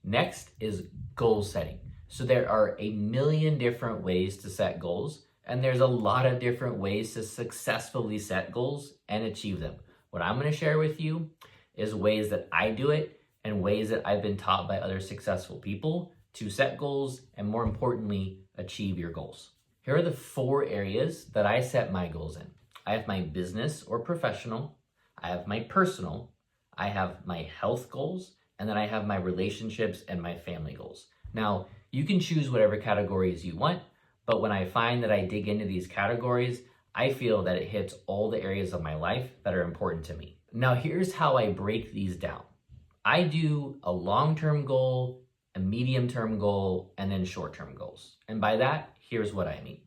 Next is goal setting. So there are a million different ways to set goals, and there's a lot of different ways to successfully set goals and achieve them. What I'm going to share with you is ways that I do it and ways that I've been taught by other successful people to set goals and, more importantly, achieve your goals. Here are the 4 areas that I set my goals in. I have my business or professional, I have my personal, I have my health goals, and then I have my relationships and my family goals. Now, you can choose whatever categories you want, but when I find that I dig into these categories, I feel that it hits all the areas of my life that are important to me. Now, here's how I break these down. I do a long-term goal, a medium-term goal, and then short-term goals. And by that, here's what I mean.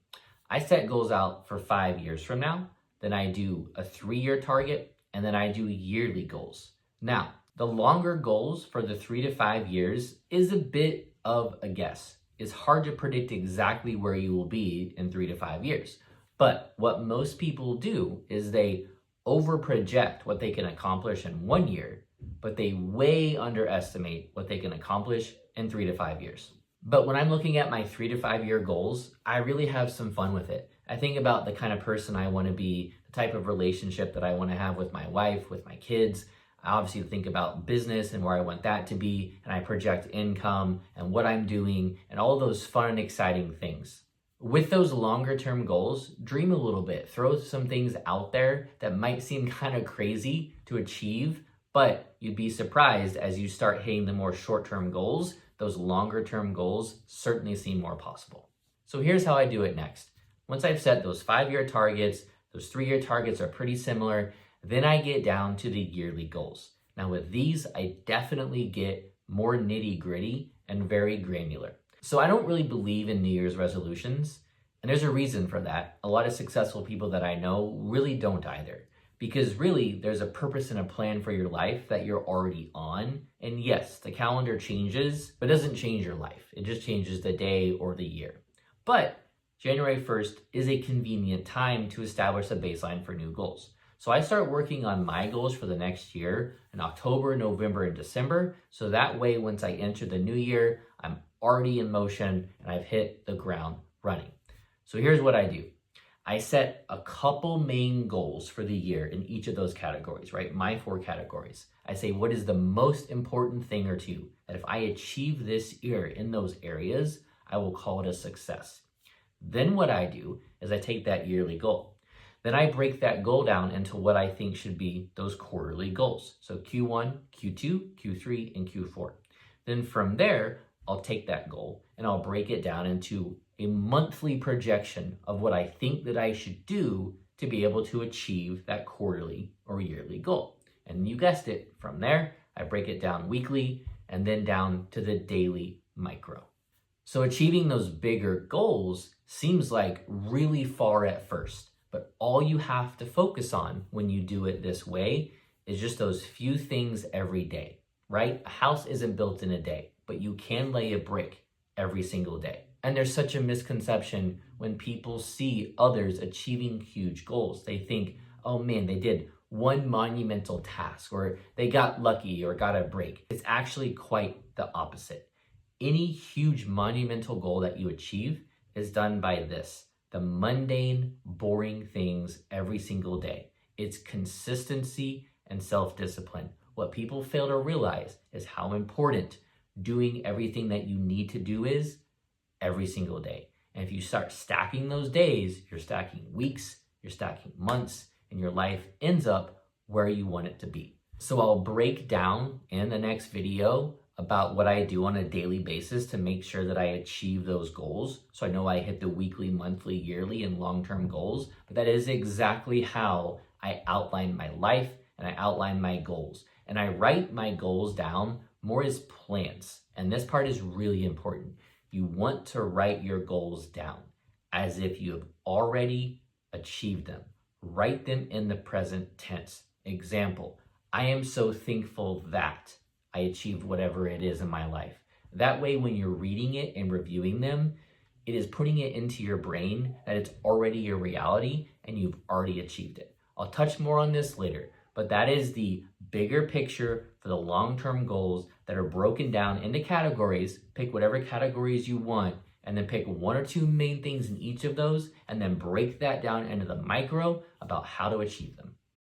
I set goals out for 5 years from now, then I do a 3-year target, and then I do yearly goals. Now, the longer goals for the 3 to 5 years is a bit of a guess. It's hard to predict exactly where you will be in 3 to 5 years. But what most people do is they over-project what they can accomplish in 1 year, but they way underestimate what they can accomplish in 3 to 5 years. But when I'm looking at my 3 to 5 year goals, I really have some fun with it. I think about the kind of person I want to be, the type of relationship that I want to have with my wife, with my kids. I obviously think about business and where I want that to be, and I project income and what I'm doing and all those fun and exciting things. With those longer term goals, dream a little bit, throw some things out there that might seem kind of crazy to achieve, but you'd be surprised as you start hitting the more short term goals, those longer term goals certainly seem more possible. So here's how I do it next. Once I've set those 5-year targets, those 3-year targets are pretty similar, then I get down to the yearly goals. Now with these, I definitely get more nitty gritty and very granular. So I don't really believe in New Year's resolutions, and there's a reason for that. A lot of successful people that I know really don't either, because really there's a purpose and a plan for your life that you're already on. And yes, the calendar changes, but it doesn't change your life. It just changes the day or the year. But January 1st is a convenient time to establish a baseline for new goals. So I start working on my goals for the next year in October, November, and December. So that way, once I enter the new year, I'm already in motion and I've hit the ground running. So here's what I do. I set a couple main goals for the year in each of those categories, right? My 4 categories. I say, what is the most important thing or two that if I achieve this year in those areas, I will call it a success. Then what I do is I take that yearly goal. Then I break that goal down into what I think should be those quarterly goals. So Q1, Q2, Q3, and Q4. Then from there, I'll take that goal and I'll break it down into a monthly projection of what I think that I should do to be able to achieve that quarterly or yearly goal. And you guessed it, from there, I break it down weekly and then down to the daily micro. So achieving those bigger goals seems like really far at first, but all you have to focus on when you do it this way is just those few things every day, right? A house isn't built in a day, but you can lay a brick every single day. And there's such a misconception when people see others achieving huge goals. They think, oh man, they did one monumental task, or they got lucky or got a break. It's actually quite the opposite. Any huge monumental goal that you achieve is done by this: the mundane, boring things every single day. It's consistency and self-discipline. What people fail to realize is how important doing everything that you need to do is every single day. And if you start stacking those days, you're stacking weeks, you're stacking months, and your life ends up where you want it to be. So I'll break down in the next video about what I do on a daily basis to make sure that I achieve those goals. So I know I hit the weekly, monthly, yearly, and long-term goals, but that is exactly how I outline my life and I outline my goals. And I write my goals down more as plans. And this part is really important. You want to write your goals down as if you have already achieved them. Write them in the present tense. Example, I am so thankful that I achieved whatever it is in my life. That way, when you're reading it and reviewing them, it is putting it into your brain that it's already your reality and you've already achieved it. I'll touch more on this later, but that is the bigger picture for the long-term goals that are broken down into categories. Pick whatever categories you want, and then pick one or two main things in each of those, and then break that down into the micro about how to achieve them.